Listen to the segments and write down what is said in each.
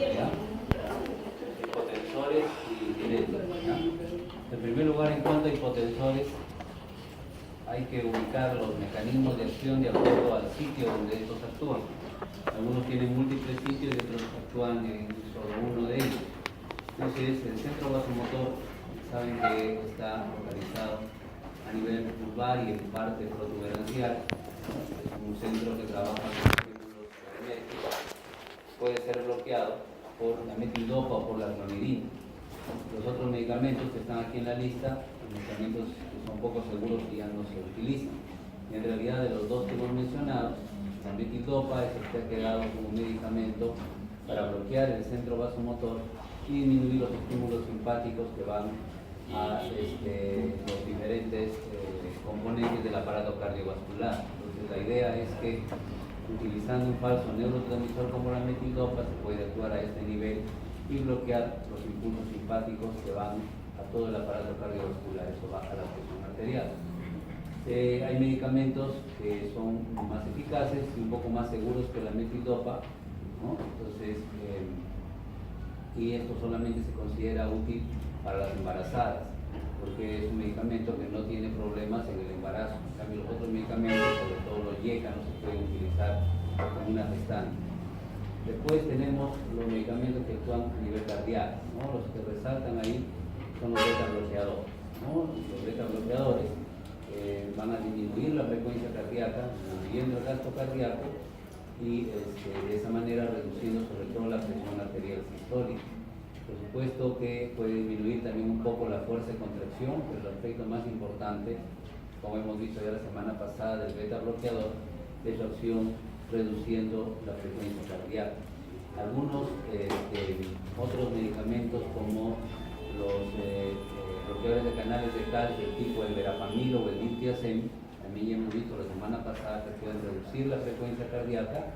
¿ya? Hipotensores y diuréticos, ¿ya? En primer lugar, en cuanto a hipotensores, hay que ubicar los mecanismos de acción de acuerdo al sitio donde estos actúan. Algunos tienen múltiples sitios y otros actúan en solo uno de ellos. Entonces, el centro vasomotor, saben que está localizado a nivel lumbar y en parte protuberancial. Es un centro que trabaja con estímulos magnéticos. Puede ser bloqueado por la metildopa o por la clonidina. Los otros medicamentos que están aquí en la lista, medicamentos que son poco seguros y ya no se utilizan. Y en realidad, de los dos que hemos mencionado, la metildopa es el que ha quedado como medicamento para bloquear el centro vasomotor y disminuir los estímulos simpáticos que van a los diferentes componentes del aparato cardiovascular. Entonces, la idea es que utilizando un falso neurotransmisor como la metildopa se puede actuar a este nivel y bloquear los impulsos simpáticos que van a todo el aparato cardiovascular. Eso baja la presión arterial. Hay medicamentos que son más eficaces y un poco más seguros que la metildopa, ¿no? Entonces, y esto solamente se considera útil para las embarazadas, porque es un medicamento que no tiene problemas en el embarazo. En cambio, los otros medicamentos, sobre todo los YECA, no se pueden utilizar como una gestante. Después tenemos los medicamentos que actúan a nivel cardíaco, ¿no? Los que resaltan ahí son los beta bloqueadores, ¿no? Los beta bloqueadores van a disminuir la frecuencia cardíaca, disminuyendo el gasto cardíaco y de esa manera reduciendo sobre todo la presión arterial sistólica. Por supuesto que puede disminuir también un poco la fuerza de contracción, pero el aspecto más importante, como hemos visto ya la semana pasada del beta bloqueador, es su acción reduciendo la frecuencia cardíaca. Algunos otros medicamentos como los bloqueadores de canales de calcio, tipo el verapamil o el diltiazem, también ya hemos visto la semana pasada que pueden reducir la frecuencia cardíaca.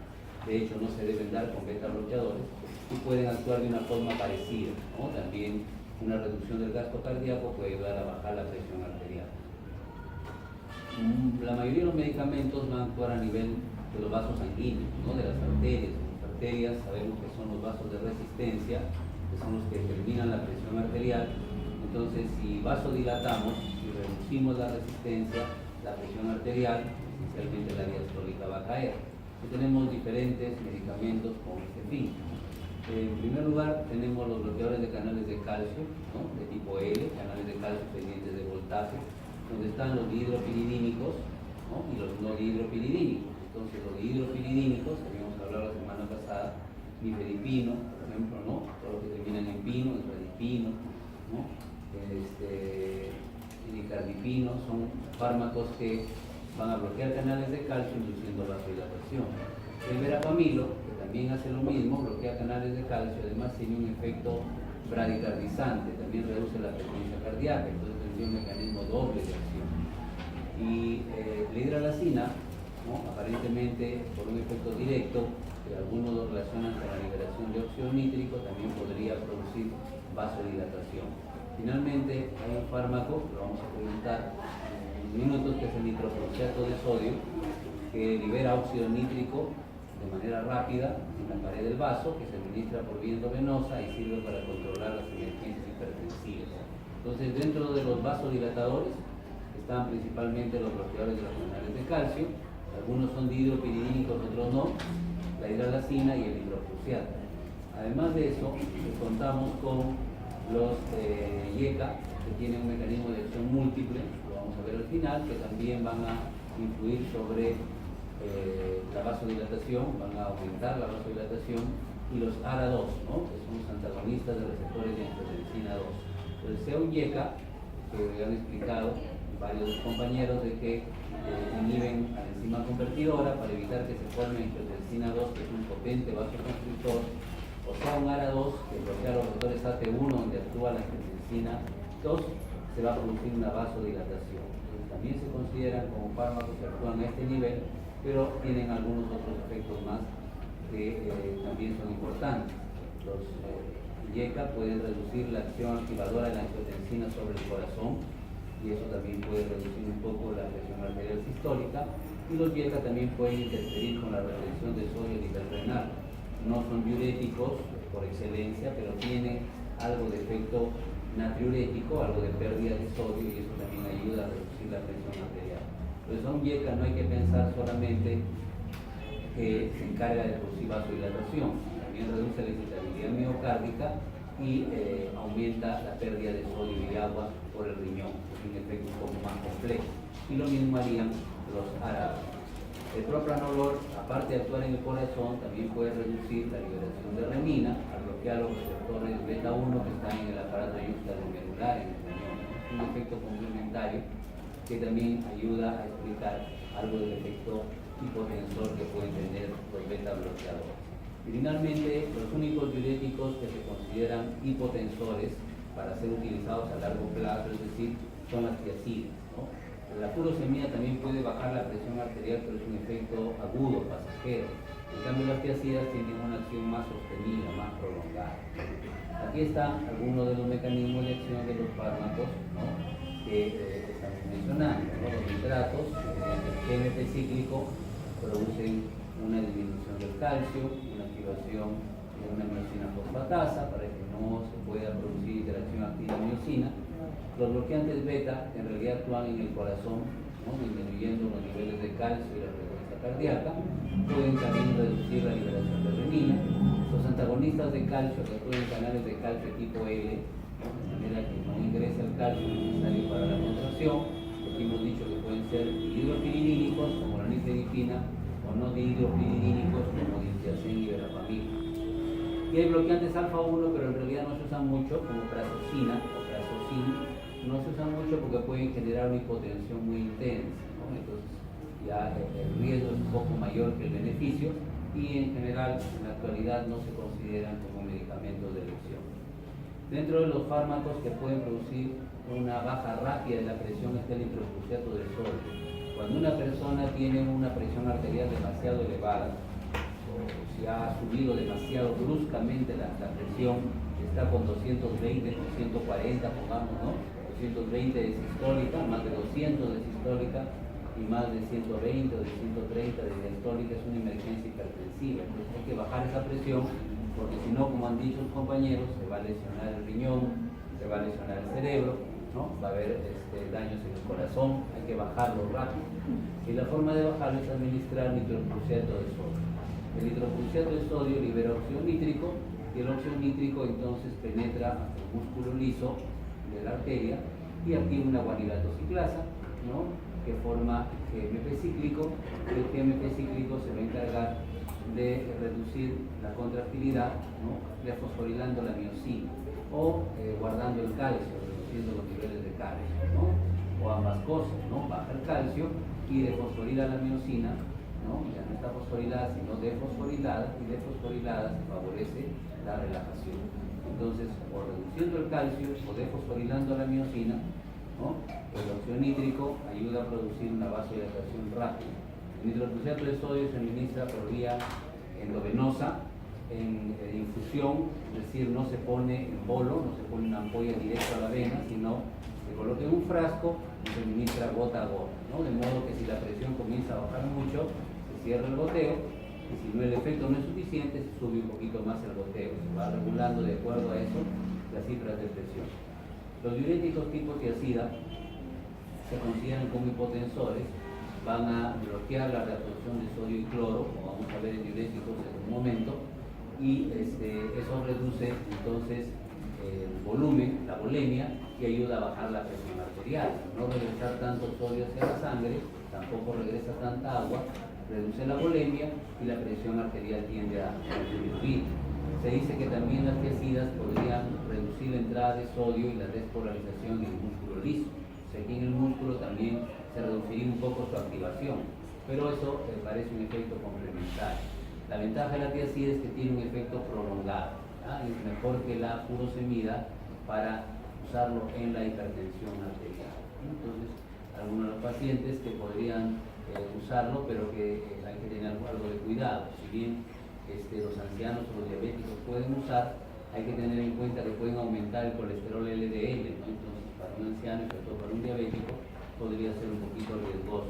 De hecho, no se deben dar con beta bloqueadores y pueden actuar de una forma parecida, ¿no? También una reducción del gasto cardíaco puede ayudar a bajar la presión arterial. La mayoría de los medicamentos van a actuar a nivel de los vasos sanguíneos, ¿no? De las arterias. Las arterias sabemos que son los vasos de resistencia, que son los que determinan la presión arterial. Entonces, si vasodilatamos y reducimos la resistencia, la presión arterial, esencialmente la diastólica va a caer. Y tenemos diferentes medicamentos con este fin. En primer lugar, tenemos los bloqueadores de canales de calcio, ¿no? De tipo L, canales de calcio pendientes de voltaje, donde están los dihidropiridínicos, ¿no? Y los no dihidropiridínicos. Entonces, los dihidropiridínicos, habíamos hablado la semana pasada, nifedipino, por ejemplo, ¿no? Todo lo que terminan en pino, nifedipino, ¿no? Nicardipino, son fármacos que van a bloquear canales de calcio induciendo vasodilatación. El verapamilo, que también hace lo mismo, bloquea canales de calcio, además tiene un efecto bradicardizante, también reduce la frecuencia cardíaca, entonces tendría un mecanismo doble de acción. Y la hidralacina, ¿no? Aparentemente por un efecto directo, que algunos lo relacionan con la liberación de óxido nítrico, también podría producir vasodilatación. Finalmente, hay un fármaco, lo vamos a preguntar en minutos, que es el nitroproxiato de sodio, que libera óxido nítrico de manera rápida en la pared del vaso, que se administra por vía endovenosa y sirve para controlar las emergencias hipertensivas. Entonces, dentro de los vasodilatadores están principalmente los bloqueadores de los canales de calcio, algunos son dihidropiridínicos, otros no, la hidralacina y el nitroproxiato. Además de eso, contamos con los YECA, que tienen un mecanismo de acción múltiple, lo vamos a ver al final, que también van a influir sobre la vasodilatación, van a aumentar la vasodilatación, y los ARA2, ¿no? Que son los antagonistas de receptores de angiotensina 2. Entonces, sea un YECA, que han explicado varios compañeros de que inhiben a la enzima convertidora para evitar que se forme angiotensina 2, que es un potente vasoconstrictor, o sea un ARA2 que bloquea los receptores AT1 donde actúa la angiotensina 2, se va a producir una vasodilatación. Entonces, también se consideran como fármacos que actúan a este nivel, pero tienen algunos otros efectos más que también son importantes. Los YECA pueden reducir la acción activadora de la angiotensina sobre el corazón, y eso también puede reducir un poco la presión arterial sistólica, y los YECA también pueden interferir con la retención de sodio a nivel renal. No son diuréticos, por excelencia, pero tiene algo de efecto natriurético, algo de pérdida de sodio, y eso también ayuda a reducir la presión arterial. Entonces, a un YECA no hay que pensar solamente que se encarga de producir vasodilatación, también reduce la excitabilidad miocárdica y aumenta la pérdida de sodio y agua por el riñón, es un efecto un poco más complejo. Y lo mismo harían los árabes. El propranolol, aparte de actuar en el corazón, también puede reducir la liberación de renina al bloquear los receptores beta 1 que están en el aparato yuxtaglomerular en el riñón. Es un efecto complementario que también ayuda a explicar algo del efecto hipotensor que pueden tener los beta bloqueadores. Y finalmente, los únicos diuréticos que se consideran hipotensores para ser utilizados a largo plazo, es decir, son las tiazidas, ¿no? La furosemida también puede bajar la presión arterial, pero es un efecto agudo, pasajero. En cambio, las tiazidas tienen una acción más sostenida, más prolongada. Aquí están algunos de los mecanismos de acción de los fármacos, ¿no?, que estamos mencionando, ¿no? Los nitratos, el GMP cíclico, producen una disminución del calcio, una activación de una miocina fosfatasa para que no se pueda producir interacción actina-miocina. Los bloqueantes beta en realidad actúan en el corazón, ¿no?, disminuyendo los niveles de calcio y la frecuencia cardíaca. Pueden también reducir la liberación de renina. Los antagonistas de calcio que actúan en canales de calcio tipo L, ¿no?, de manera que no ingresa el calcio necesario para la contracción. Aquí hemos dicho que pueden ser dihidropiridínicos como la nifedipina o no dihidropiridínicos como diltiazem y verapamil. Y hay bloqueantes alfa 1, pero en realidad no se usan mucho, como prazosina o prazosina. No se usan mucho porque pueden generar una hipotensión muy intensa, ¿no? Entonces ya el riesgo es un poco mayor que el beneficio, y en general en la actualidad no se consideran como medicamentos de elección. Dentro de los fármacos que pueden producir una baja rápida de la presión está el hidrocruciato de sodio. Cuando una persona tiene una presión arterial demasiado elevada, o si ha subido demasiado bruscamente la presión, está con 220, con 140, pongamos, ¿no?, 220 de sistólica, más de 200 de sistólica y más de 120 o de 130 de diastólica, es una emergencia hipertensiva. Entonces hay que bajar esa presión, porque si no, como han dicho los compañeros, se va a lesionar el riñón, se va a lesionar el cerebro, ¿no?, va a haber daños en el corazón. Hay que bajarlo rápido. Y la forma de bajarlo es administrar nitrocruciato de sodio. El nitrocruciato de sodio libera óxido nítrico, y el óxido nítrico entonces penetra hasta el músculo liso de la arteria y activa una guanilato ciclasa, ¿no?, que forma GMP cíclico. El GMP cíclico se va a encargar de reducir la contractilidad, ¿no?, defosforilando la miocina o guardando el calcio, reduciendo los niveles de calcio, ¿no?, o ambas cosas, ¿no? Baja el calcio y defosforila la miocina, ¿no? Ya no está fosforilada, sino defosforilada, y defosforilada se favorece la relajación. Entonces, o reduciendo el calcio o defosforilando la miocina, ¿no?, el óxido nítrico ayuda a producir una vasodilatación rápida. El nitrocruciato de sodio se administra por vía endovenosa, en infusión, es decir, no se pone en bolo, no se pone una ampolla directa a la vena, sino se coloca en un frasco y se administra gota a gota, ¿no?, de modo que si la presión comienza a bajar mucho, se cierra el goteo, y si no, el efecto no es suficiente, se sube un poquito más el goteo, se va regulando de acuerdo a eso las cifras de presión. Los diuréticos tipo tiazida se consideran como hipotensores, van a bloquear la reabsorción de sodio y cloro, como vamos a ver en diuréticos en un momento, y eso reduce entonces el volumen, la volemia, y ayuda a bajar la presión arterial. No regresar tanto sodio hacia la sangre, tampoco regresa tanta agua, reduce la volemia y la presión arterial tiende a disminuir. Se dice que también las tiazidas podrían reducir la entrada de sodio y la despolarización en el músculo liso. O sea, aquí en el músculo también se reduciría un poco su activación, pero eso parece un efecto complementario. La ventaja de la tiazida es que tiene un efecto prolongado, ¿ya? Es mejor que la furosemida para usarlo en la hipertensión arterial. Entonces, algunos de los pacientes que podrían usarlo, pero que hay que tener algo de cuidado. Si bien los ancianos o los diabéticos pueden usar, hay que tener en cuenta que pueden aumentar el colesterol LDL, ¿no? Entonces, para un anciano y sobre todo para un diabético, podría ser un poquito riesgoso.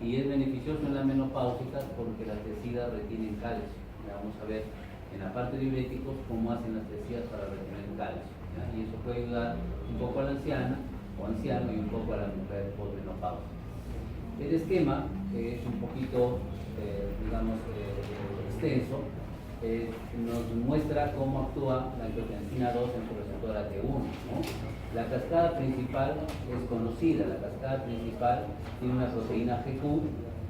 Y es beneficioso en las menopáusicas porque las tiazidas retienen calcio. Ya vamos a ver en la parte de diuréticos como anestesias para retener el calcio, ¿ya? Y eso puede ayudar un poco a la anciana o anciano y un poco a la mujer posmenopausia. El esquema es un poquito, extenso. Nos muestra cómo actúa la angiotensina 2 en su receptor AT1, ¿no? La cascada principal es conocida. La cascada principal tiene una proteína GQ,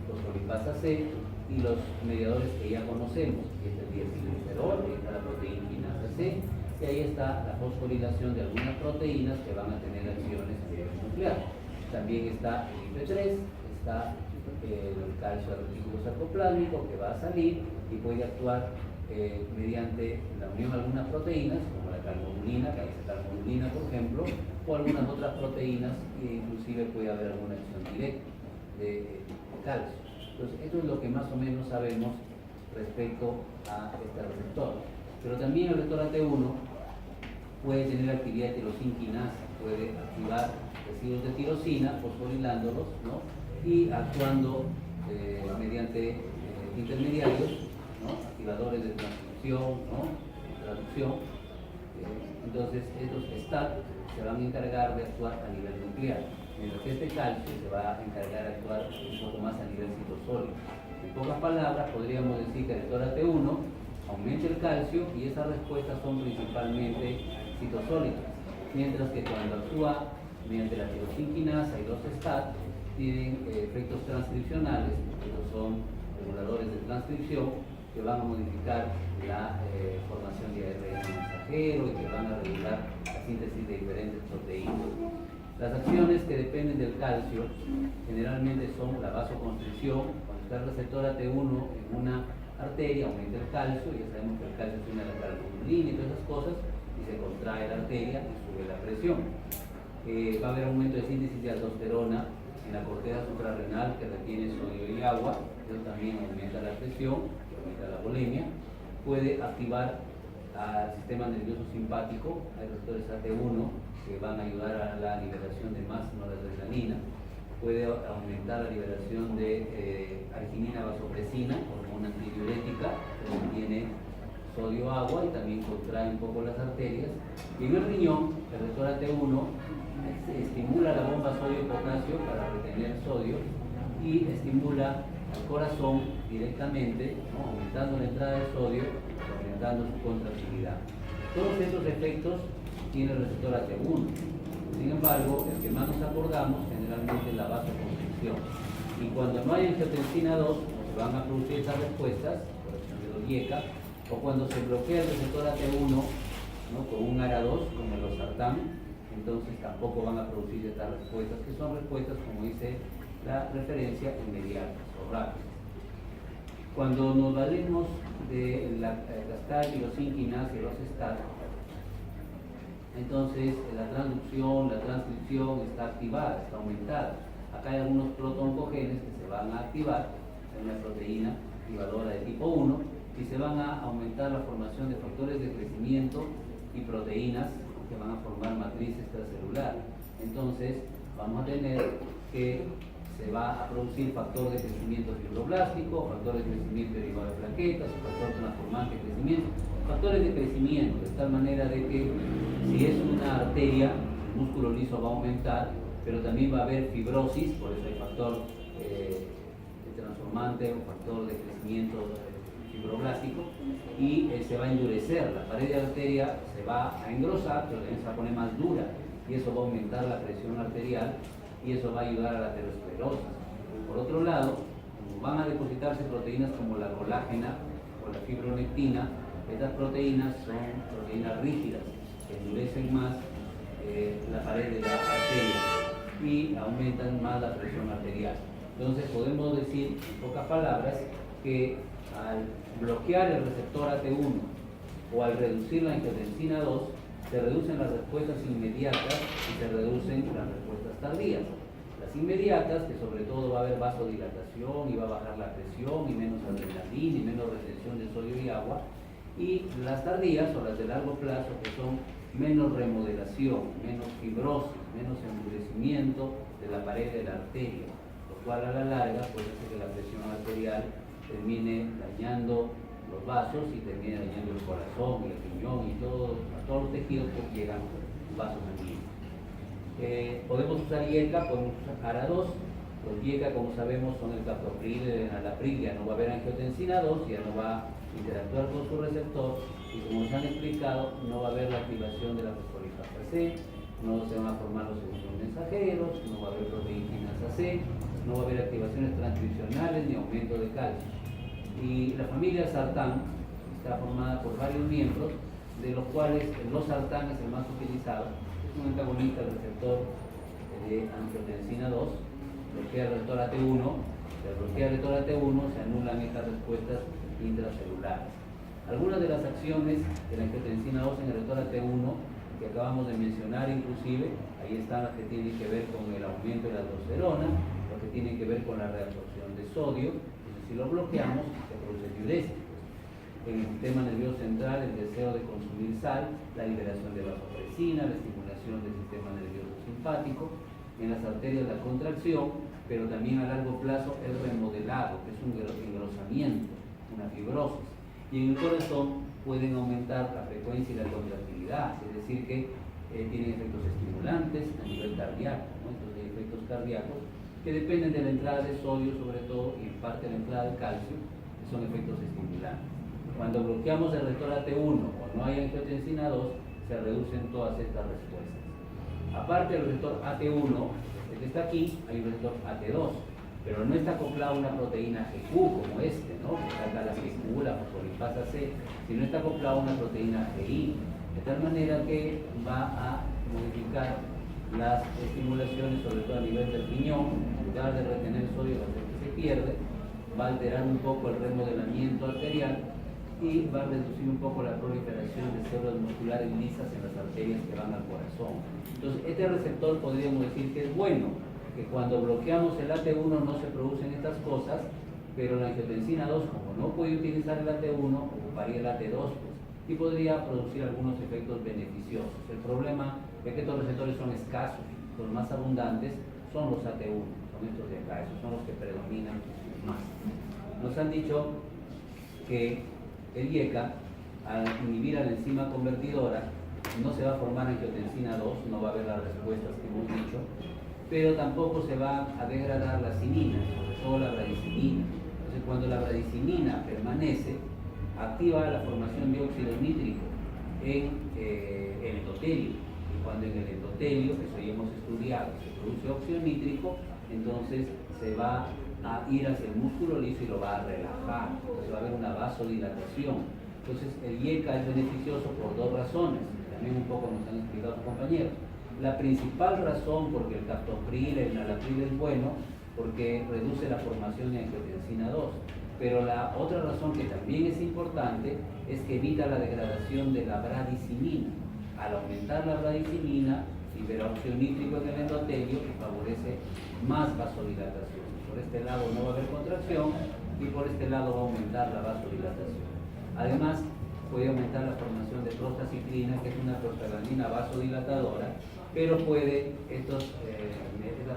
fosfolipasa C y los mediadores que ya conocemos, que es el diacilglicerol, ahí está la proteína quinasa C, y ahí está la fosforilación de algunas proteínas que van a tener acciones a nivel nuclear. También está el IP3, está el calcio retículo sarcoplásmico que va a salir y puede actuar mediante la unión de algunas proteínas, como la carbonulina, que dice carbonulina por ejemplo, o algunas otras proteínas, e inclusive puede haber alguna acción directa de calcio. Entonces, esto es lo que más o menos sabemos respecto a este receptor. Pero también el receptor AT1 puede tener actividad de tirosinquinasa, puede activar residuos de tirosina, fosforilándolos, ¿no? Y actuando mediante intermediarios, ¿no? Activadores de transcripción, ¿no? Traducción. Entonces, estos STAT se van a encargar de actuar a nivel nuclear, mientras que este calcio se va a encargar de actuar un poco más a nivel citosólico. En pocas palabras, podríamos decir que el receptor AT1 aumenta el calcio y esas respuestas son principalmente citosólicas, mientras que cuando actúa mediante la tirosinquinasa y los STAT tienen efectos transcripcionales, que son reguladores de transcripción, que van a modificar la formación de ARN mensajero y que van a regular la síntesis de diferentes proteínas. Las acciones que dependen del calcio generalmente son la vasoconstricción. Cuando está el receptor AT1 en una arteria, aumenta el calcio, ya sabemos que el calcio se une a la carbonulina y todas esas cosas, y se contrae la arteria y sube la presión. Va a haber aumento de síntesis de aldosterona en la corteza suprarrenal que retiene sodio y agua, eso también aumenta la presión, aumenta la bulimia. Puede activar al sistema nervioso simpático, hay receptores AT1 que van a ayudar a la liberación de más noradrenalina. Puede aumentar la liberación de arginina vasopresina, hormona antidiurética, que contiene sodio, agua y también contrae un poco las arterias. Y en el riñón, el receptor AT1 estimula la bomba sodio-potasio para retener sodio y estimula al corazón directamente, ¿no? Aumentando la entrada de sodio, aumentando su contractilidad. Todos estos efectos tiene el receptor AT1. Sin embargo, el que más nos acordamos generalmente es la vasoconstricción. Y cuando no hay angiotensina 2, se van a producir esas respuestas, por ejemplo, IECA, o cuando se bloquea el receptor AT1, ¿no? Con un ARA2, como el losartán, entonces tampoco van a producir estas respuestas, que son respuestas, como dice la referencia, inmediatas o rápidas. Cuando nos valemos de la cascada de tirosinquinasa y los STAT, entonces la transducción, la transcripción está activada, está aumentada. Acá hay algunos protoncogenes que se van a activar, es una proteína activadora de tipo 1, y se van a aumentar la formación de factores de crecimiento y proteínas que van a formar matriz extracelular. Entonces vamos a tener que se va a producir factor de crecimiento fibroblástico, factores de crecimiento derivado de plaquetas, factor transformante de crecimiento, factores de crecimiento, de tal manera de que si es una arteria, el músculo liso va a aumentar, pero también va a haber fibrosis, por eso hay factor transformante o factor de crecimiento fibroblástico, y se va a endurecer, la pared de la arteria se va a engrosar, pero también se va a poner más dura, y eso va a aumentar la presión arterial, y eso va a ayudar a la aterosclerosis. Por otro lado, como van a depositarse proteínas como la colágena o la fibronectina, estas proteínas son proteínas rígidas, que endurecen más la pared de la arteria y aumentan más la presión arterial. Entonces podemos decir, en pocas palabras, que al bloquear el receptor AT1 o al reducir la angiotensina 2, se reducen las respuestas inmediatas y se reducen las respuestas tardías. Las inmediatas, que sobre todo va a haber vasodilatación y va a bajar la presión y menos adrenalina y menos retención de sodio y agua, y las tardías o las de largo plazo, que son menos remodelación, menos fibrosis, menos endurecimiento de la pared de la arteria, lo cual a la larga puede hacer que la presión arterial termine dañando los vasos y termina dañando el corazón, el riñón y todos los tejidos que llegan vasos sanguíneos. Podemos usar IECA, podemos usar ARA2. Los IECA, como sabemos, son el captopril, el enalapril, ya no va a haber angiotensina 2, ya no va a interactuar con su receptor y, como nos han explicado, no va a haber la activación de la fosfolipasa C, no se van a formar los segundos mensajeros, no va a haber proteínas AC, no va a haber activaciones transcripcionales ni aumento de calcio. Y la familia sartán está formada por varios miembros, de los cuales el losartán es el más utilizado, es un antagonista del receptor de angiotensina 2, bloquea el receptor AT1, al bloquear el receptor AT1 se anulan estas respuestas intracelulares. Algunas de las acciones de la angiotensina 2 en el receptor AT1 que acabamos de mencionar, inclusive, ahí están las que tienen que ver con el aumento de la aldosterona, las que tienen que ver con la reabsorción de sodio. Entonces, si lo bloqueamos, se produce diuresis. En el sistema nervioso central, el deseo de consumir sal, la liberación de vasopresina, la estimulación del sistema nervioso simpático, en las arterias la contracción, pero también a largo plazo el remodelado, que es un engrosamiento, una fibrosis. Y en el corazón pueden aumentar la frecuencia y la contractilidad, es decir, que tienen efectos estimulantes a nivel cardíaco, ¿no? Entonces hay efectos cardíacos que dependen de la entrada de sodio, sobre todo, y en parte de la entrada de calcio, que son efectos estimulantes. Cuando bloqueamos el receptor AT1 o no hay angiotensina 2, se reducen todas estas respuestas. Aparte del receptor AT1, este que está aquí, hay un receptor AT2, pero no está acoplado a una proteína GQ como este, ¿no? Que trata la GQ, la fosfolipasa C, sino está acoplado a una proteína GI, de tal manera que va a modificar las estimulaciones, sobre todo a nivel del riñón. En lugar de retener sodio, va a hacer que se pierde, va a alterar un poco el remodelamiento arterial y va a reducir un poco la proliferación de células musculares lisas en las arterias que van al corazón. Entonces, este receptor podríamos decir que es bueno, que cuando bloqueamos el AT1 no se producen estas cosas, pero la angiotensina 2, como no puede utilizar el AT1, ocuparía el AT2, pues, y podría producir algunos efectos beneficiosos. El problema es que estos receptores son escasos, los más abundantes son los AT1, son estos de acá, esos son los que predominan más. Nos han dicho que el IECA, al inhibir a la enzima convertidora, no se va a formar angiotensina 2, no va a haber las respuestas que hemos dicho, pero tampoco se va a degradar la cinina, sobre todo la bradicinina. Entonces, cuando la bradicinina permanece, activa la formación de óxido nítrico en el endotelio. Y cuando en el endotelio, que eso ya hemos estudiado, se produce óxido nítrico, entonces se va a ir hacia el músculo liso y lo va a relajar. Entonces va a haber una vasodilatación. Entonces el IECA es beneficioso por dos razones, también un poco nos han explicado sus compañeros. La principal razón porque el captopril, el enalapril es bueno, porque reduce la formación de angiotensina 2. Pero la otra razón que también es importante es que evita la degradación de la bradicinina. Al aumentar la bradicinina, libera óxido nítrico en el endotelio y favorece más vasodilatación. Por este lado no va a haber contracción y por este lado va a aumentar la vasodilatación. Además, puede aumentar la formación de prostaciclina, que es una prostaglandina vasodilatadora, pero puede estas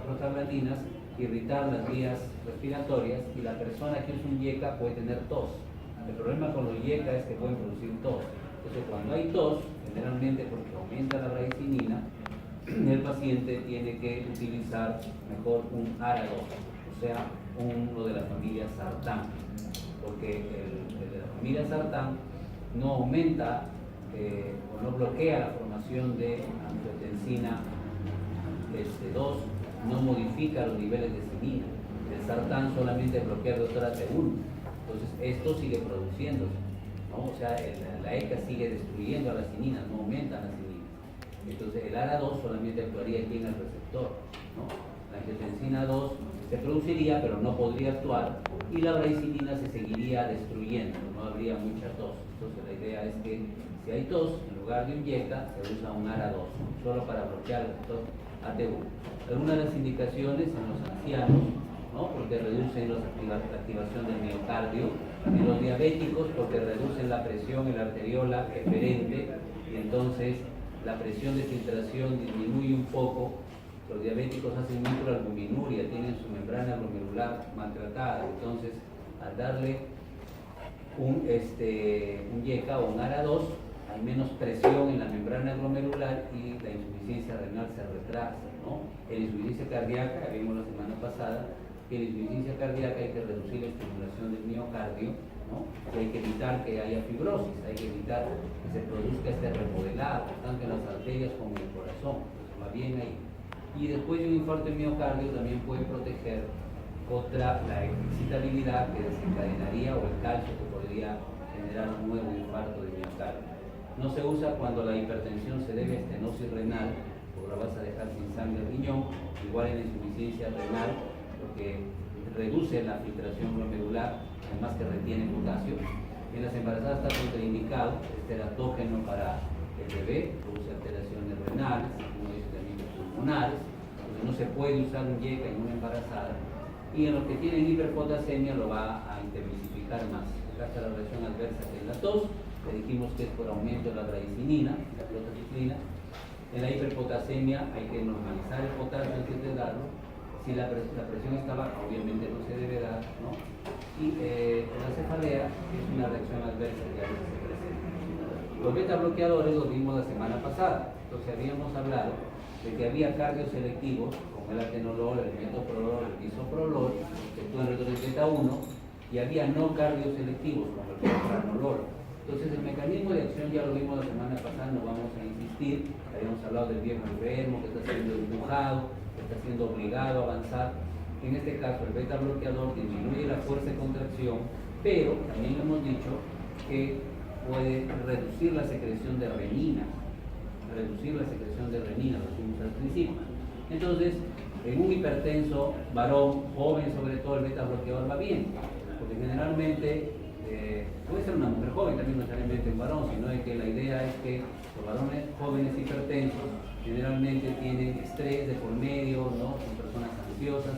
prostaglandinas irritar las vías respiratorias y la persona que usa un IECA puede tener tos. El problema con los IECA es que pueden producir tos. Entonces, cuando hay tos, generalmente porque aumenta la bradicinina, el paciente tiene que utilizar mejor un ARA2, o sea, uno de la familia sartán, porque el de la familia sartán no aumenta o no bloquea la formación de angiotensina 2, no modifica los niveles de cinina. El sartán solamente bloquea el receptor AT1, entonces esto sigue produciéndose, ¿no? O sea, la ECA sigue destruyendo a las cininas, no aumentan las cininas. Entonces el ARA2 solamente actuaría aquí en el receptor, ¿no? La angiotensina 2 se produciría, pero no podría actuar, y la bradicinina se seguiría destruyendo, no habría mucha tos. Entonces la idea es que si hay tos, en lugar de un IECA, se usa un ARA2, solo para bloquear el receptor AT1. Algunas de las indicaciones en los ancianos, ¿no? Porque reducen la activación del miocardio, en los diabéticos porque reducen la presión en la arteriola eferente y entonces la presión de filtración disminuye un poco. Los diabéticos hacen microalbuminuria, tienen su membrana glomerular maltratada, entonces al darle un YECA o un ARA2, hay menos presión en la membrana glomerular y la insuficiencia renal se retrasa, ¿no? En la insuficiencia cardíaca, vimos la semana pasada, que en la insuficiencia cardíaca hay que reducir la estimulación del miocardio, ¿no? Y hay que evitar que haya fibrosis, hay que evitar que se produzca este remodelado, tanto en las arterias como en el corazón, pues va bien ahí. Y después de un infarto de miocardio también puede proteger contra la excitabilidad que desencadenaría o el calcio que podría generar un nuevo infarto de miocardio. No se usa cuando la hipertensión se debe a estenosis renal, porque la vas a dejar sin sangre al riñón, igual en la insuficiencia renal, porque reduce la filtración glomerular, además que retiene potasio. En las embarazadas está contraindicado, es teratógeno para el bebé, produce alteraciones renales, como dice también pulmonares, entonces no se puede usar un YECA en una embarazada. Y en los que tienen hiperpotasemia lo va a intensificar más. Acá está la reacción adversa que es la tos, le dijimos que es por aumento de la bradicinina, la clotaciclina. En la hiperpotasemia hay que normalizar el potasio antes de darlo. Si la presión está baja, obviamente no se debe dar, ¿no? Y la cefalea es una reacción adversa que a veces se presenta. Los beta bloqueadores los vimos la semana pasada. Entonces habíamos hablado de que había cardios selectivos como el atenolol, el metoprolol, el bisoprolol, que actúan receptores beta 1, y había no cardios selectivos como el propranolol. Entonces el mecanismo de acción ya lo vimos la semana pasada, no vamos a insistir. Habíamos hablado del viejo enfermo que está siendo empujado, que está siendo obligado a avanzar. En este caso el beta bloqueador disminuye la fuerza de contracción, pero también hemos dicho que puede reducir la secreción de renina, lo dijimos al principio. Entonces, en un hipertenso varón, joven sobre todo, el beta bloqueador va bien, porque generalmente puede ser una mujer joven, también no necesariamente un varón, sino de que la idea es que los varones jóvenes hipertensos generalmente tienen estrés de por medio, ¿no? Son personas ansiosas,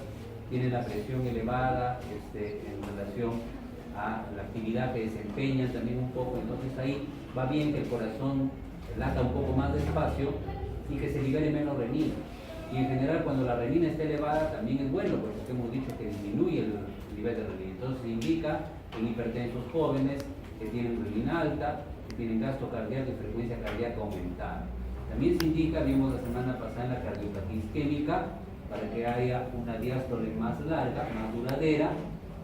tienen la presión elevada en relación a la actividad que desempeñan también un poco, entonces ahí va bien que el corazón lata un poco más despacio y que se libere menos renina. Y en general cuando la renina está elevada también es bueno, porque hemos dicho que disminuye el nivel de renina. Entonces se indica en hipertensos jóvenes que tienen renina alta, que tienen gasto cardíaco y frecuencia cardíaca aumentada. También se indica, vimos la semana pasada en la cardiopatía isquémica, para que haya una diástole más larga, más duradera,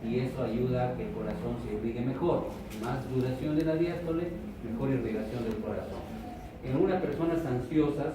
y eso ayuda a que el corazón se irrigue mejor. Más duración de la diástole, mejor irrigación del corazón. En algunas personas ansiosas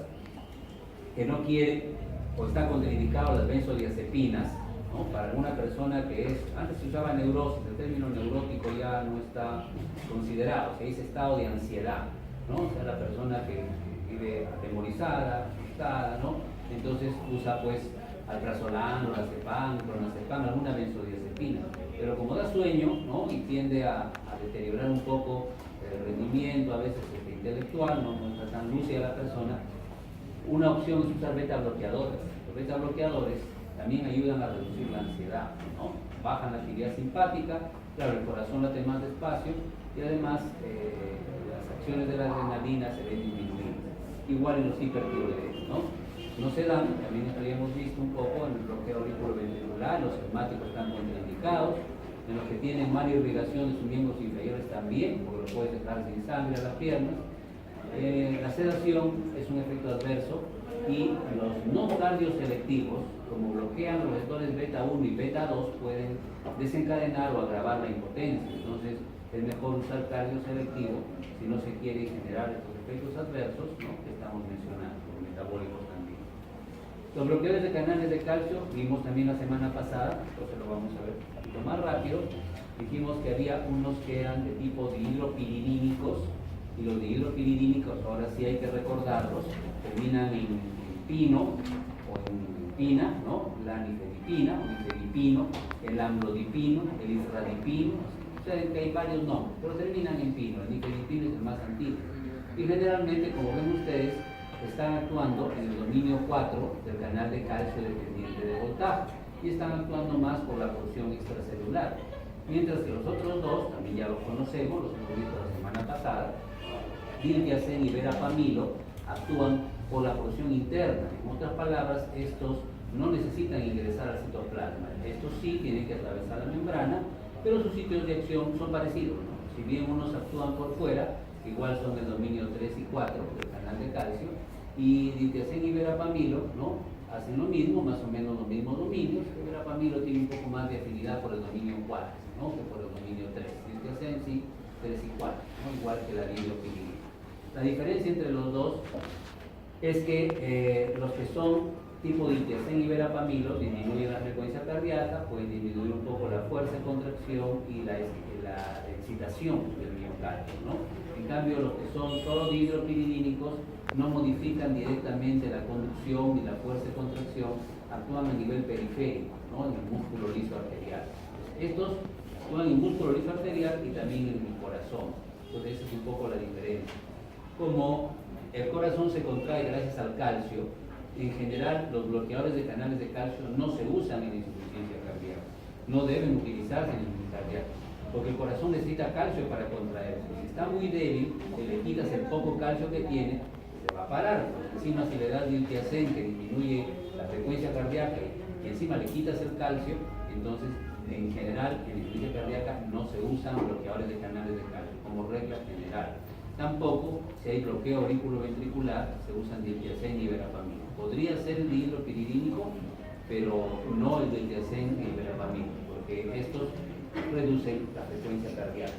que no quieren o están contraindicadas las benzodiazepinas, ¿no? Para alguna persona que es, antes se usaba neurosis, el término neurótico ya no está considerado, se dice estado de ansiedad, ¿no? O sea, la persona que vive atemorizada, asustada, ¿no? Entonces usa pues alprazolam, lorazepam, clonazepam, alguna benzodiazepina, pero como da sueño, ¿no? Y tiende a deteriorar un poco el rendimiento, a veces intelectual, no está tan lúcida la persona, una opción es usar beta bloqueadores. Los beta bloqueadores también ayudan a reducir la ansiedad, ¿no? Bajan la actividad simpática, claro, el corazón late más despacio y además las acciones de la adrenalina se ven disminuidas. Igual en los hipertiroideos, ¿no? No se dan, también habíamos visto un poco en el bloqueo auriculoventricular, los asmáticos están contraindicados, en los que tienen mala irrigación de sus miembros inferiores también, porque lo puedes dejar sin sangre a las piernas. La sedación es un efecto adverso y los no cardioselectivos, como bloquean los receptores beta 1 y beta 2, pueden desencadenar o agravar la impotencia. Entonces es mejor usar cardioselectivo si no se quiere generar estos efectos adversos, ¿no? Que estamos mencionando, los metabólicos también. Los bloqueadores de canales de calcio vimos también la semana pasada, entonces lo vamos a ver un poquito más rápido. Dijimos que había unos que eran de tipo dihidropiridínicos, y los dihidropiridínicos, ahora sí hay que recordarlos, terminan en pino o en pina, ¿no? La nifedipina o nifedipino, el amlodipino, el isradipino, ustedes que hay varios nombres, pero terminan en pino. El nifedipino es el más antiguo. Y generalmente, como ven ustedes, están actuando en el dominio 4 del canal de calcio dependiente de voltaje y están actuando más por la porción extracelular. Mientras que los otros dos, también ya los conocemos, los hemos visto la semana pasada, diltiazem y verapamilo, actúan por la porción interna. En otras palabras, estos no necesitan ingresar al citoplasma. Estos sí tienen que atravesar la membrana, pero sus sitios de acción son parecidos, ¿no? O Si bien unos actúan por fuera, igual son el dominio 3 y 4 del canal de calcio, y diltiazem y verapamilo, ¿no?, hacen lo mismo, más o menos los mismos dominios. El verapamilo tiene un poco más de afinidad por el dominio 4, ¿no?, que por el dominio 3. Diltiazem sí, 3 y 4, ¿no?, igual que la dihidropyridina. La diferencia entre los dos es que los que son tipo diltiazem y verapamilo disminuyen la frecuencia cardíaca, pueden disminuir un poco la fuerza de contracción y la excitación del miocardio, ¿no? En cambio, los que son solo dihidropiridínicos no modifican directamente la conducción ni la fuerza de contracción, actúan a nivel periférico, ¿no?, en el músculo liso arterial. Estos actúan en el músculo liso arterial y también en el corazón. Entonces, esa es un poco la diferencia. Como el corazón se contrae gracias al calcio, en general los bloqueadores de canales de calcio no se usan en insuficiencia cardíaca, no deben utilizarse en insuficiencia cardíaca, porque el corazón necesita calcio para contraerse. Si está muy débil, si le quitas el poco calcio que tiene, se va a parar. Encima, si le das diltiazem, que disminuye la frecuencia cardíaca, y encima le quitas el calcio, entonces en general en insuficiencia cardíaca no se usan bloqueadores de canales de calcio como regla general. Tampoco, si hay bloqueo auriculoventricular, se usan diltiazem y verapamilo. Podría ser el dihidropiridínico, pero no el diltiazem y verapamilo, porque estos reducen la frecuencia cardíaca.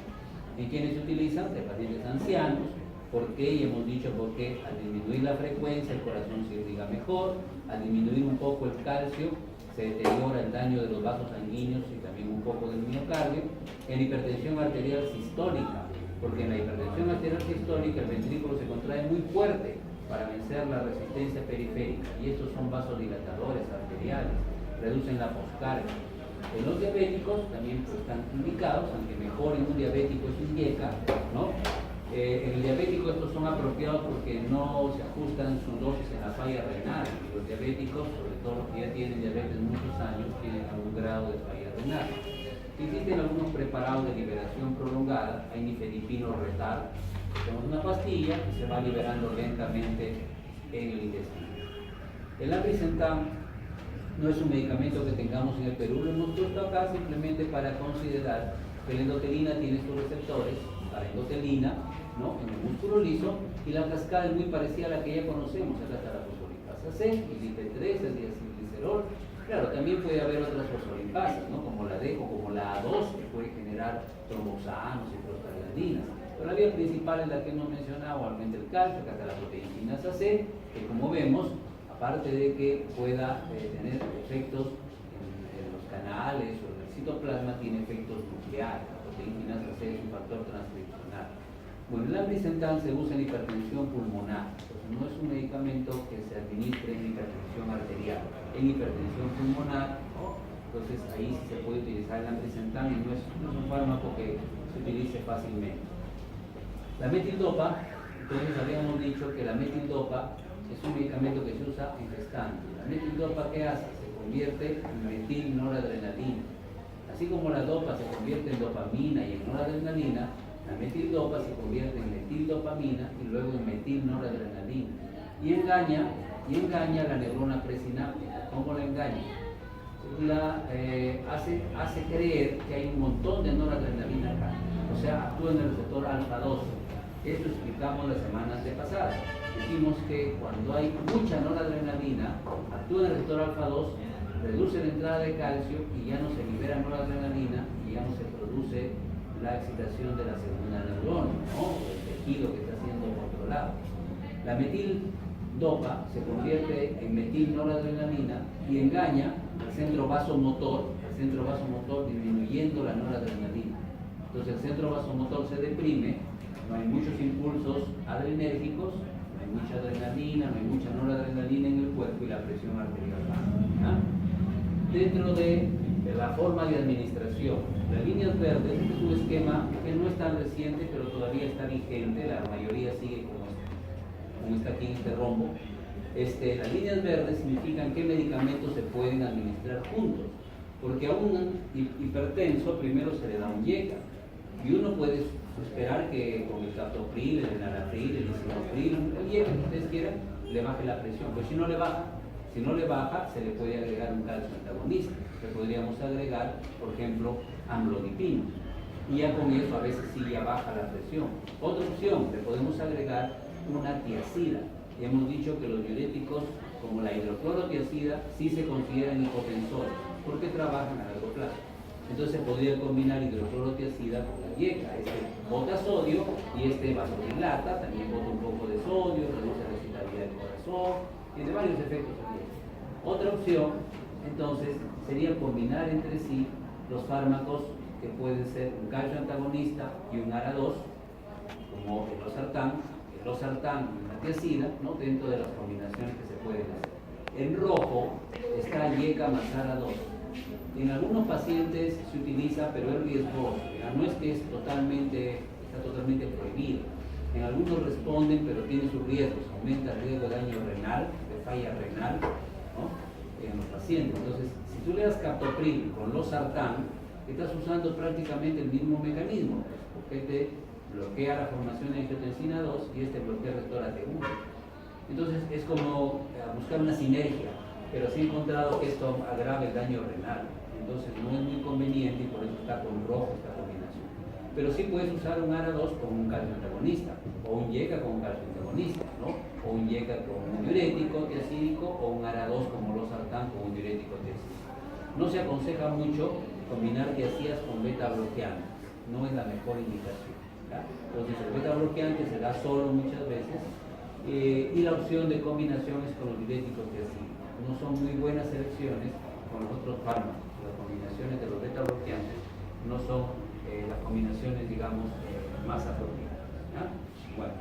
¿En quiénes se utilizan? De pacientes ancianos. ¿Por qué? Y hemos dicho porque al disminuir la frecuencia el corazón se irriga mejor, al disminuir un poco el calcio se deteriora el daño de los vasos sanguíneos y también un poco del miocardio. En hipertensión arterial sistólica, porque en la hipertensión arterial sistólica el ventrículo se contrae muy fuerte para vencer la resistencia periférica, y estos son vasodilatadores arteriales, reducen la poscardia. En los diabéticos también están indicados, aunque mejor en un diabético es un IECA, ¿no? En el diabético estos son apropiados porque no se ajustan sus dosis en la falla renal. Los diabéticos, sobre todo los que ya tienen diabetes muchos años, tienen algún grado de falla renal. Existen algunos preparados de liberación prolongada, hay nifedipino retard, tenemos una pastilla que se va liberando lentamente en el intestino. El abrisentam no es un medicamento que tengamos en el Perú, lo hemos puesto acá simplemente para considerar que la endotelina tiene sus receptores para endotelina, ¿no?, en el músculo liso, y la cascada es muy parecida a la que ya conocemos, acá está la fosfolipasa C, el IP3, el diacilglicerol. Claro, también puede haber otras fosfolipasas, ¿no?, como la D o como la A2, que puede generar tromboxanos y prostaglandinas. Pero la vía principal es la que hemos mencionado, aumenta el calcio, que acá la proteína C, que como vemos, aparte de que pueda tener efectos en los canales o en el citoplasma, tiene efectos nucleares. La proteína C es un factor transcripcional. Bueno, el abrisentam se usa en hipertensión pulmonar, entonces no es un medicamento que se administre en hipertensión arterial. En hipertensión pulmonar, ¿no?, entonces ahí sí se puede utilizar el abrisentam y no es un fármaco que se utilice fácilmente. La metildopa, entonces habíamos dicho que la metildopa es un medicamento que se usa en gestantes. La metildopa, ¿qué hace? Se convierte en metilnoradrenalina. Así como la dopa se convierte en dopamina y en noradrenalina, la metildopa se convierte en metildopamina y luego en metilnoradrenalina. Y engaña la neurona presináptica. ¿Cómo la engaña? Hace creer que hay un montón de noradrenalina acá. O sea, actúa en el receptor alfa 2. Esto explicamos la semana antepasada. Dijimos que cuando hay mucha noradrenalina, actúa en el receptor alfa 2, reduce la entrada de calcio y ya no se libera noradrenalina y ya no se produce la excitación de la segunda neurona, ¿no?, el tejido que está siendo controlado. La metildopa se convierte en metilnoradrenalina y engaña al centro vasomotor disminuyendo la noradrenalina. Entonces el centro vasomotor se deprime, no hay muchos impulsos adrenérgicos, no hay mucha adrenalina, no hay mucha noradrenalina en el cuerpo y la presión arterial baja. Dentro de la forma de administración, las líneas verdes, este es un esquema que no es tan reciente, pero todavía está vigente, la mayoría sigue como está aquí en este rombo. Las líneas verdes significan qué medicamentos se pueden administrar juntos, porque a un hipertenso primero se le da un IECA, y uno puede esperar que con el captopril, el enalapril, el lisinopril, el IECA que ustedes quieran, le baje la presión, pues si no le baja, se le puede agregar un calcio antagonista. Le podríamos agregar, por ejemplo, amlodipino. y ya con eso a veces sí ya baja la presión. Otra opción, le podemos agregar una tiacida. Y hemos dicho que los diuréticos, como la hidroclorotiacida, sí se consideran hipotensores, porque trabajan a largo plazo. Entonces podría combinar hidroclorotiacida con la IECA. Este bota sodio y este vasodilata, también bota un poco de sodio, reduce la excitabilidad del corazón, tiene varios efectos también. Otra opción, entonces, sería combinar entre sí los fármacos que pueden ser un calcio antagonista y un ARA2, como el losartán y la tiacida, ¿no? Dentro de las combinaciones que se pueden hacer. En rojo está IECA más ARA2. En algunos pacientes se utiliza, pero es riesgoso. No es que está totalmente prohibido. En algunos responden, pero tiene sus riesgos. Aumenta el riesgo de daño renal, de falla renal, ¿no? En los pacientes. Entonces, si tú le das captopril con losartán, estás usando prácticamente el mismo mecanismo, porque te bloquea la formación de angiotensina 2 y este bloquea el receptor AT1. Entonces, es como buscar una sinergia, pero sí he encontrado que esto agrava el daño renal. Entonces no es muy conveniente y por eso está con rojo esta combinación. Pero sí puedes usar un ARA2 con un calcio antagonista, o un IECA con un calcio antagonista, ¿no? O un IECA con un diurético tiacídico, o un ARA2 como losartán con un diurético tiacídico. No se aconseja mucho combinar tiacidas con beta bloqueantes, no es la mejor indicación, ¿ya? Entonces el beta bloqueante se da solo muchas veces, y la opción de combinación es con los diuréticos tiacídicos. No son muy buenas elecciones con los otros fármacos. Las combinaciones de los beta bloqueantes no son las combinaciones, digamos, más apropiadas, ¿ya? Bueno,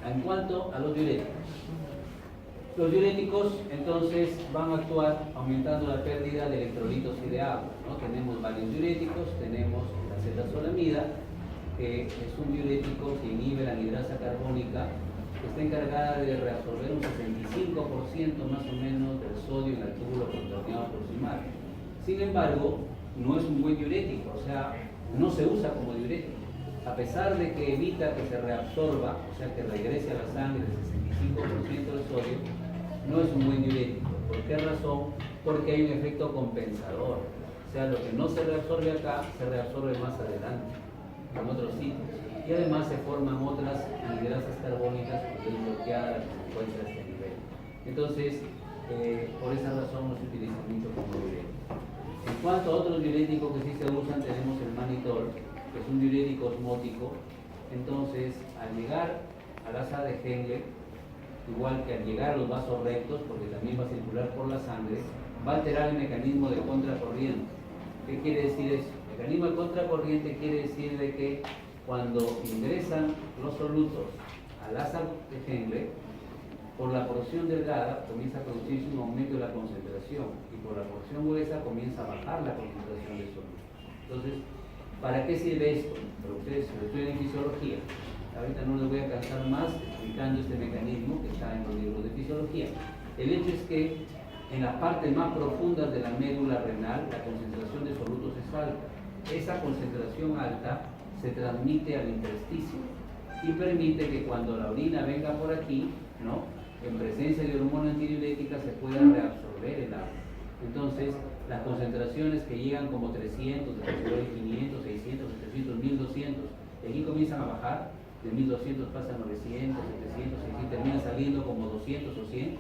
en cuanto a los diuréticos entonces van a actuar aumentando la pérdida de electrolitos y de agua, ¿no? Tenemos varios diuréticos, tenemos la acetazolamida, que es un diurético que inhibe la anhidrasa carbónica, que está encargada de reabsorber un 65% más o menos del sodio en el túbulo contorneado proximal. Sin embargo, no es un buen diurético, o sea, no se usa como diurético. A pesar de que evita que se reabsorba, o sea, que regrese a la sangre el 65% del sodio, no es un buen diurético. ¿Por qué razón? Porque hay un efecto compensador. O sea, lo que no se reabsorbe acá, se reabsorbe más adelante, en otros sitios. Y además se forman otras anhidrasas carbónicas porque es bloqueada la que se encuentra a este nivel. Entonces, por esa razón no se utiliza mucho como diurético. En cuanto a otros diuréticos que sí se usan, tenemos el mannitol, que es un diurético osmótico. Entonces, al llegar al asa de Henle, igual que al llegar a los vasos rectos, porque también va a circular por la sangre, va a alterar el mecanismo de contracorriente. ¿Qué quiere decir eso? El mecanismo de contracorriente quiere decir de que cuando ingresan los solutos al asa de Henle, por la porción delgada comienza a producirse un aumento de la concentración y por la porción gruesa comienza a bajar la concentración de solutos. Entonces, ¿para qué sirve esto? Para ustedes lo estudian en fisiología. Ahorita no les voy a cansar más explicando este mecanismo que está en los libros de fisiología. El hecho es que en las partes más profundas de la médula renal la concentración de solutos es alta. Esa concentración alta se transmite al intersticio y permite que cuando la orina venga por aquí, ¿no?, en presencia de hormona antidiurética se pueda reabsorber el agua. Entonces, las concentraciones que llegan como 300, después 500, 600, 700, 1200, de aquí comienzan a bajar, de 1200 pasan a 900, 700, y termina saliendo como 200 o 100.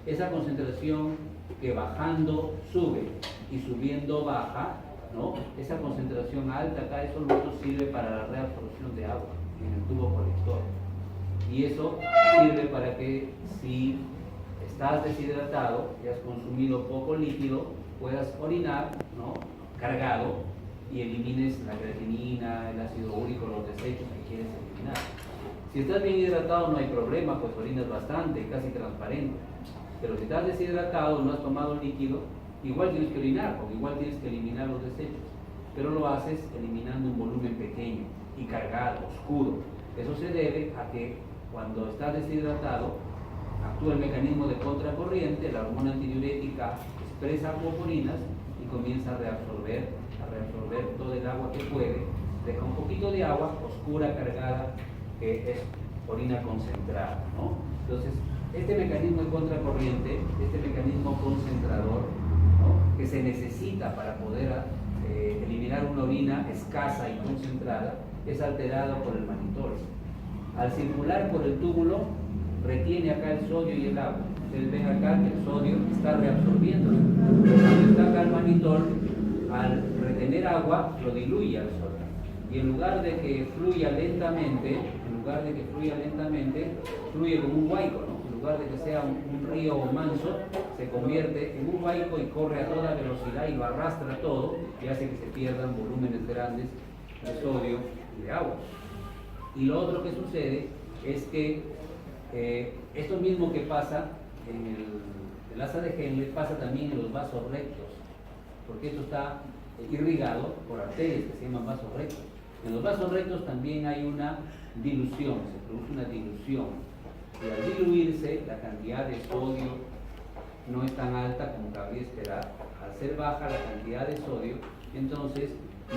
Esa concentración que bajando sube y subiendo baja, ¿no?, esa concentración alta acá de solutos sirve para la reabsorción de agua en el tubo colector. Y eso sirve para que si estás deshidratado y has consumido poco líquido, puedas orinar, ¿no?, cargado, y elimines la creatinina, el ácido úrico, los desechos que quieres eliminar. Si estás bien hidratado no hay problema, pues orinas bastante, casi transparente. Pero si estás deshidratado, no has tomado líquido, igual tienes que orinar, porque igual tienes que eliminar los desechos. Pero lo haces eliminando un volumen pequeño y cargado, oscuro. Eso se debe a que cuando estás deshidratado, actúa el mecanismo de contracorriente, la hormona antidiurética expresa acuoporinas y comienza a reabsorber todo el agua que puede, deja un poquito de agua oscura, cargada, que es orina concentrada, ¿no? Entonces, este mecanismo de contracorriente, este mecanismo concentrador, ¿no?, que se necesita para poder eliminar una orina escasa y concentrada, es alterado por el manitol. Al circular por el túbulo, retiene acá el sodio y el agua. Ustedes ven acá que el sodio está reabsorbiendo. Cuando está acá el manitol, al retener agua, lo diluye al sodio. Y en lugar de que fluya lentamente, fluye como un huaico, ¿no? En lugar de que sea un río manso, se convierte en un huaico y corre a toda velocidad y lo arrastra todo y hace que se pierdan volúmenes grandes de sodio y de agua. Y lo otro que sucede es que esto mismo que pasa en el asa de Henle pasa también en los vasos rectos, porque esto está irrigado por arterias que se llaman vasos rectos. En los vasos rectos también hay una dilución, se produce una dilución. Y al diluirse, la cantidad de sodio no es tan alta como cabría esperar. Al ser baja la cantidad de sodio, entonces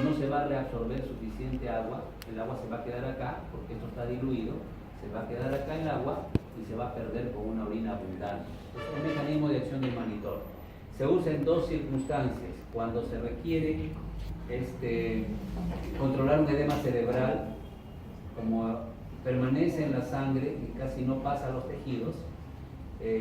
no se va a reabsorber suficiente agua, el agua se va a quedar acá, porque esto está diluido, se va a quedar acá el agua y se va a perder con una orina abundante. Es un mecanismo de acción del manitol. Se usa en dos circunstancias: cuando se requiere controlar un edema cerebral, como permanece en la sangre y casi no pasa a los tejidos,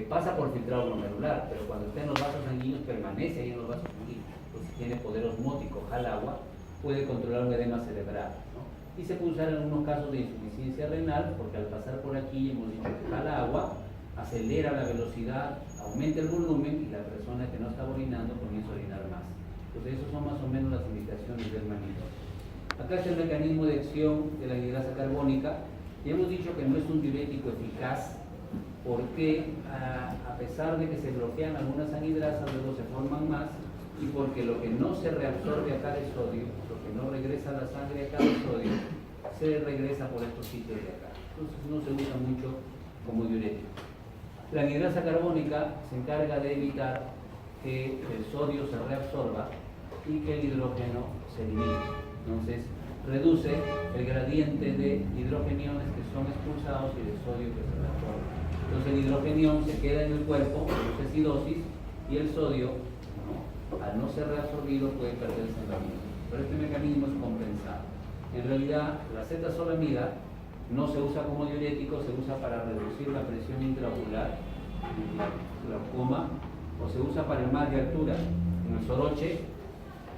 pasa por filtrado glomerular, pero cuando está en los vasos sanguíneos permanece ahí en los vasos sanguíneos. Entonces tiene poder osmótico, jala agua, puede controlar un edema cerebral, ¿no? Y se puede usar en algunos casos de insuficiencia renal, porque al pasar por aquí hemos dicho que jala agua, acelera la velocidad, aumenta el volumen y la persona que no está orinando comienza a orinar más. Entonces esos son más o menos las indicaciones del manitol. Acá está el mecanismo de acción de la anhidrasa carbónica. Ya hemos dicho que no es un diurético eficaz, porque a pesar de que se bloquean algunas anhidrasas, luego se forman más, y porque lo que no se reabsorbe acá de sodio, lo que no regresa a la sangre acá de sodio, se regresa por estos sitios de acá. Entonces no se usa mucho como diurético. La anhidrasa carbónica se encarga de evitar que el sodio se reabsorba y que el hidrógeno se elimine. Entonces reduce el gradiente de hidrogeniones que son expulsados y de sodio que se reabsorbe. Entonces el hidrogenión se queda en el cuerpo, produce acidosis, y el sodio, al no ser reabsorbido, puede perderse en la orina. Pero este mecanismo es compensado. En realidad, la acetazolamida no se usa como diurético, se usa para reducir la presión intraocular, glaucoma, o se usa para el mal de altura. En el soroche,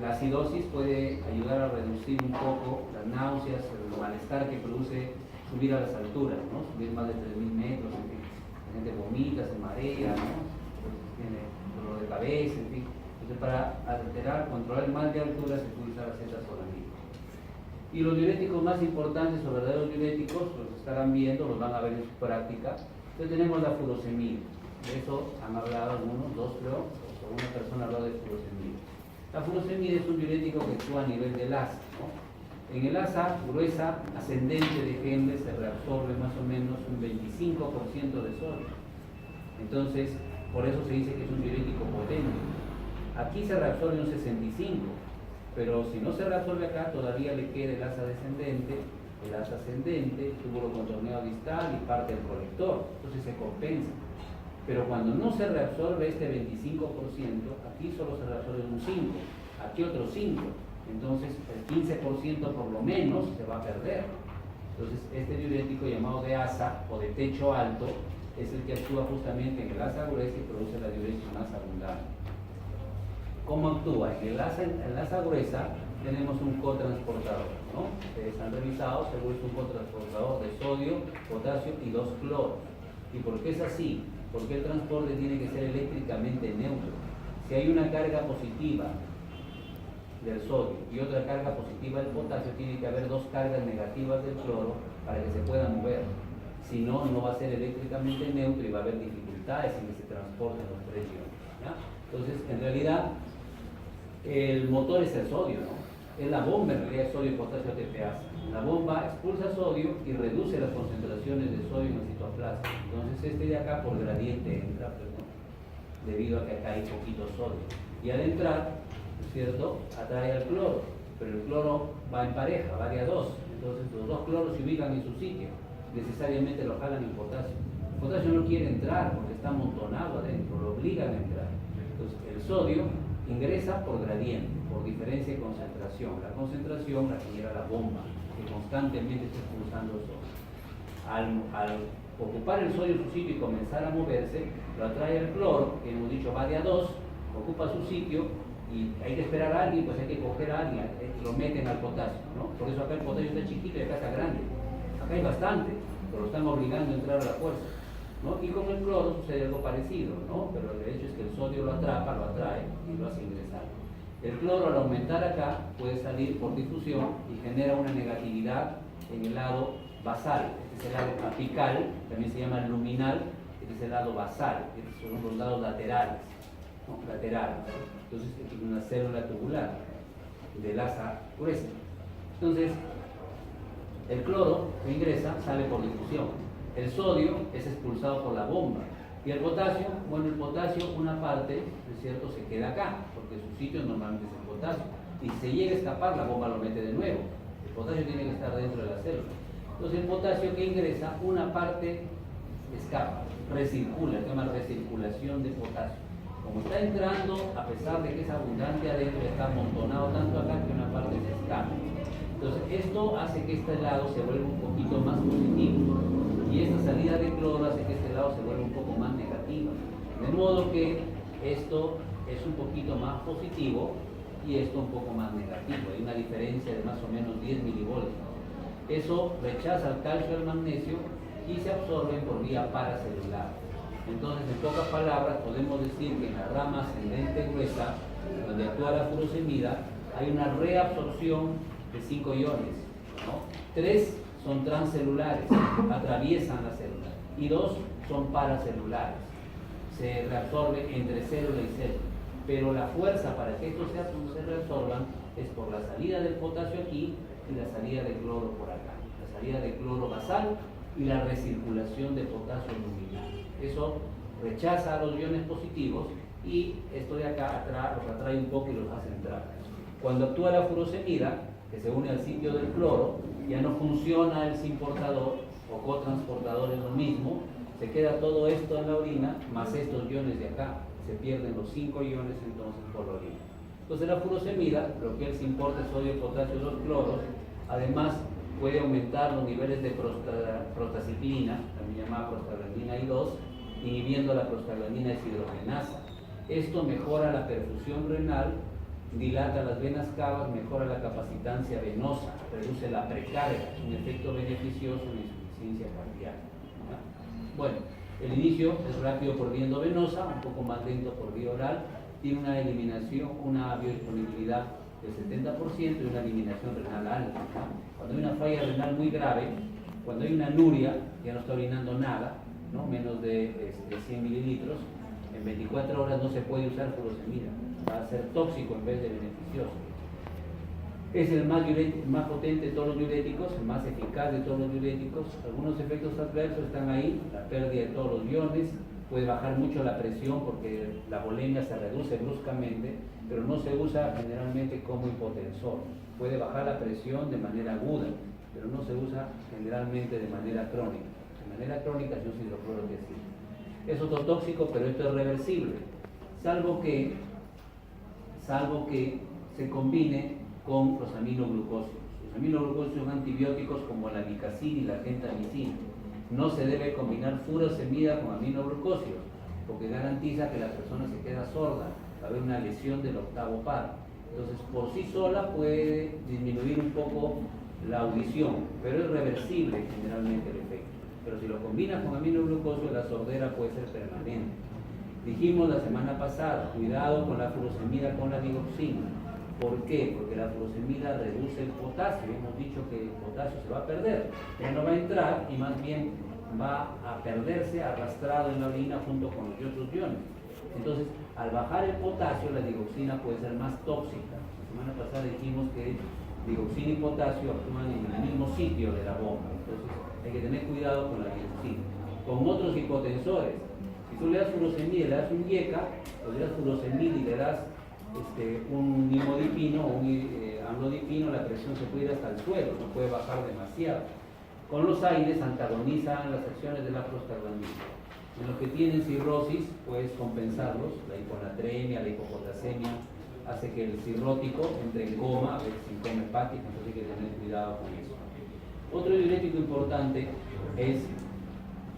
la acidosis puede ayudar a reducir un poco las náuseas, el malestar que produce subir a las alturas, ¿no? Subir más de 3.000 metros, en fin. La gente vomita, se marea, ¿no? Tiene dolor de cabeza, en fin. Entonces, para alterar, controlar el mal de altura, se puede usar acetazolamida. Y los diuréticos más importantes, o verdaderos diuréticos, los estarán viendo, los van a ver en su práctica. Entonces tenemos la furosemida. De eso han hablado algunos, dos creo, o una persona habló de furosemida. La furosemida es un diurético que actúa a nivel del asa, ¿no? En el asa gruesa ascendente de Henle se reabsorbe más o menos un 25% de sodio. Entonces, por eso se dice que es un diurético potente. Aquí se reabsorbe un 65%, pero si no se reabsorbe acá, todavía le queda el asa descendente, el asa ascendente, el túbulo contorneado distal y parte del colector. Entonces se compensa. Pero cuando no se reabsorbe este 25%, aquí solo se reabsorbe un 5%, aquí otro 5%. Entonces el 15% por lo menos se va a perder. Entonces este diurético llamado de asa o de techo alto es el que actúa justamente en el asa gruesa y produce la diuresis más abundante. ¿Cómo actúa? En el asa gruesa tenemos un cotransportador, ¿no? Ustedes han revisado, seguro es un cotransportador de sodio, potasio y 2 cloros. ¿Y por qué es así? Porque el transporte tiene que ser eléctricamente neutro. Si hay una carga positiva del sodio y otra carga positiva del potasio, tiene que haber dos cargas negativas del cloro para que se pueda mover. Si no, no va a ser eléctricamente neutro y va a haber dificultades en que se transporten los tres iones, ¿ya? Entonces, en realidad, el motor es el sodio, ¿no? Es la bomba, en realidad, sodio, potasio, ATPasa. La bomba expulsa sodio y reduce las concentraciones de sodio en el citoplasma. Entonces, este de acá por gradiente entra, pues, ¿no? Debido a que acá hay poquito sodio. Y al entrar, ¿cierto?, atrae al cloro, pero el cloro va en pareja, va de a dos. Entonces, los dos cloros se ubican en su sitio. Necesariamente lo jalan el potasio. El potasio no quiere entrar porque está amontonado adentro, lo obligan a entrar. Entonces, el sodio ingresa por gradiente, por diferencia de concentración. La concentración la genera la bomba, que constantemente está expulsando sodio. Al ocupar el sodio su sitio y comenzar a moverse, lo atrae el cloro, que hemos dicho va de a 2, ocupa su sitio y hay que esperar a alguien, pues hay que coger a alguien, lo meten al potasio, ¿no? Por eso acá el potasio está chiquito y acá está grande. Acá hay bastante, pero lo están obligando a entrar a la fuerza, ¿no? Y con el cloro sucede algo parecido, ¿no? Pero el hecho es que el sodio lo atrapa, lo atrae y lo hace ingresar. El cloro al aumentar acá puede salir por difusión y genera una negatividad en el lado basal. Este es el lado apical, también se llama luminal, este es el lado basal, estos son los lados laterales, ¿no? Laterales. Entonces, esto es una célula tubular de asa gruesa. Entonces, el cloro que ingresa sale por difusión. El sodio es expulsado por la bomba. Y el potasio, bueno, el potasio, una parte, es cierto, se queda acá, porque su sitio normalmente es el potasio. Y si se llega a escapar, la bomba lo mete de nuevo. El potasio tiene que estar dentro de la célula. Entonces, el potasio que ingresa, una parte escapa, recircula, se llama recirculación de potasio. Como está entrando, a pesar de que es abundante adentro, está amontonado tanto acá que una parte se escapa. Entonces, esto hace que este lado se vuelva un poquito más positivo. Y esta salida de cloro hace que este lado se vuelva un poco más negativa. De modo que esto es un poquito más positivo y esto un poco más negativo. Hay una diferencia de más o menos 10 milivoltios. Eso rechaza el calcio y el magnesio y se absorben por vía paracelular. Entonces, en pocas palabras, podemos decir que en la rama ascendente gruesa, donde actúa la furosemida, hay una reabsorción de 5 iones, ¿no? 3 son transcelulares, atraviesan la célula, y 2 son paracelulares, se reabsorbe entre célula y célula. Pero la fuerza para que estos se reabsorban es por la salida del potasio aquí y la salida de cloro por acá, la salida de cloro basal y la recirculación de potasio luminal. Eso rechaza a los iones positivos y esto de acá los atrae un poco y los hace entrar. Cuando actúa la furosemida, que se une al sitio del cloro, ya no funciona el simportador o cotransportador, es lo mismo, se queda todo esto en la orina, más estos iones de acá, se pierden los 5 iones entonces por la orina. Entonces la furosemida bloquea el simporte sodio, potasio, los cloros, además puede aumentar los niveles de prostaciclina, también llamada prostaglandina I2, inhibiendo la prostaglandina deshidrogenasa. Esto mejora la perfusión renal, dilata las venas cavas, mejora la capacitancia venosa, reduce la precarga, un efecto beneficioso en la insuficiencia cardíaca. Bueno, el inicio es rápido por vía endovenosa, un poco más lento por vía oral, tiene una eliminación, una biodisponibilidad del 70% y una eliminación renal alta. Cuando hay una falla renal muy grave, cuando hay una anuria, ya no está orinando nada, ¿no? Menos de 100 mililitros, en 24 horas no se puede usar furosemida, va a ser tóxico en vez de beneficioso. Es el más potente de todos los diuréticos, el más eficaz de todos los diuréticos. Algunos efectos adversos están ahí, la pérdida de todos los iones, puede bajar mucho la presión porque la volemia se reduce bruscamente, pero no se usa generalmente como hipotensor. Puede bajar la presión de manera aguda, pero no se usa generalmente de manera crónica. De manera crónica es un hidroclorotiazida. Es ototóxico, pero esto es reversible, salvo que se combine con los aminoglucósidos. Los aminoglucósidos son antibióticos como la nicacina y la gentamicina. No se debe combinar furosemida con aminoglucósidos, porque garantiza que la persona se queda sorda, va a haber una lesión del octavo par. Entonces, por sí sola puede disminuir un poco la audición, pero es reversible generalmente el efecto. Pero si lo combinas con aminoglucósidos, la sordera puede ser permanente. Dijimos la semana pasada, cuidado con la furosemida con la digoxina. ¿Por qué? Porque la furosemida reduce el potasio. Hemos dicho que el potasio se va a perder, ya no va a entrar y más bien va a perderse arrastrado en la orina junto con los otros iones. Entonces, al bajar el potasio, la digoxina puede ser más tóxica. La semana pasada dijimos que digoxina y potasio actúan en el mismo sitio de la bomba. Entonces, hay que tener cuidado con la digoxina. Con otros hipotensores, si tú le das furosemida y le das un IECA, o le das furosemida y le das un nimodipino o un amlodipino, la presión se puede ir hasta el suelo, no puede bajar demasiado. Con los AINES antagonizan las acciones de la prostaglandina. En los que tienen cirrosis, puedes compensarlos, la hiponatremia, la hipopotasemia, hace que el cirrótico entre en coma, a veces en coma hepático, entonces hay que tener cuidado con eso. Otro diurético importante es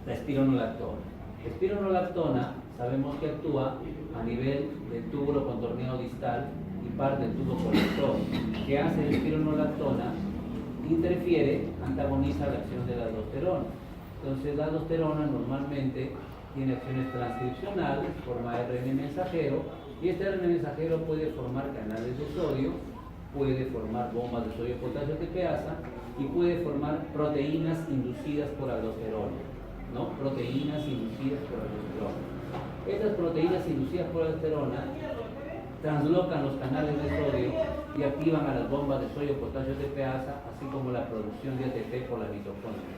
la espironolactona. La espironolactona sabemos que actúa a nivel del túbulo contorneado distal y parte del tubo colector. ¿Qué hace la espironolactona? Interfiere, antagoniza la acción de la aldosterona. Entonces la aldosterona normalmente tiene acciones transcripcionales, forma RNA mensajero, y este RNA mensajero puede formar canales de sodio, puede formar bombas de sodio potasio TPasa y puede formar proteínas inducidas por aldosterona, ¿no? Proteínas inducidas por aldosterona. Estas proteínas inducidas por aldosterona translocan los canales de sodio y activan a las bombas de sodio potasio TPasa, así como la producción de ATP por la mitocondria.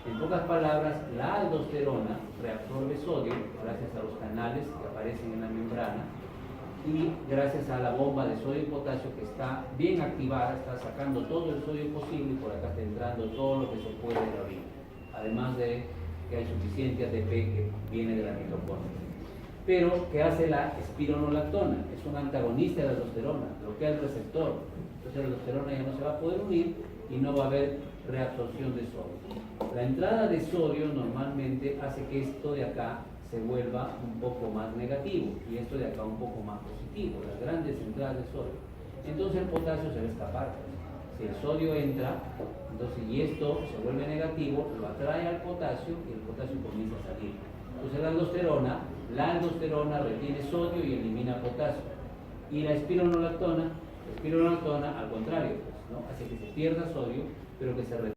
En pocas palabras, la aldosterona reabsorbe sodio gracias a los canales que aparecen en la membrana y gracias a la bomba de sodio y potasio que está bien activada, está sacando todo el sodio posible y por acá está entrando todo lo que se puede de la orina, además de que hay suficiente ATP que viene de la mitocondria. Pero, ¿qué hace la espironolactona? Es un antagonista de la aldosterona, bloquea el receptor, entonces la aldosterona ya no se va a poder unir y no va a haber reabsorción de sodio. La entrada de sodio normalmente hace que esto de acá se vuelva un poco más negativo y esto de acá un poco más positivo, las grandes entradas de sodio. Entonces el potasio se va a escapar. Si el sodio entra, entonces y esto se vuelve negativo, lo atrae al potasio y el potasio comienza a salir. Entonces la aldosterona retiene sodio y elimina potasio. Y la espironolactona al contrario, pues, ¿no? Hace que se pierda sodio, pero que se retire.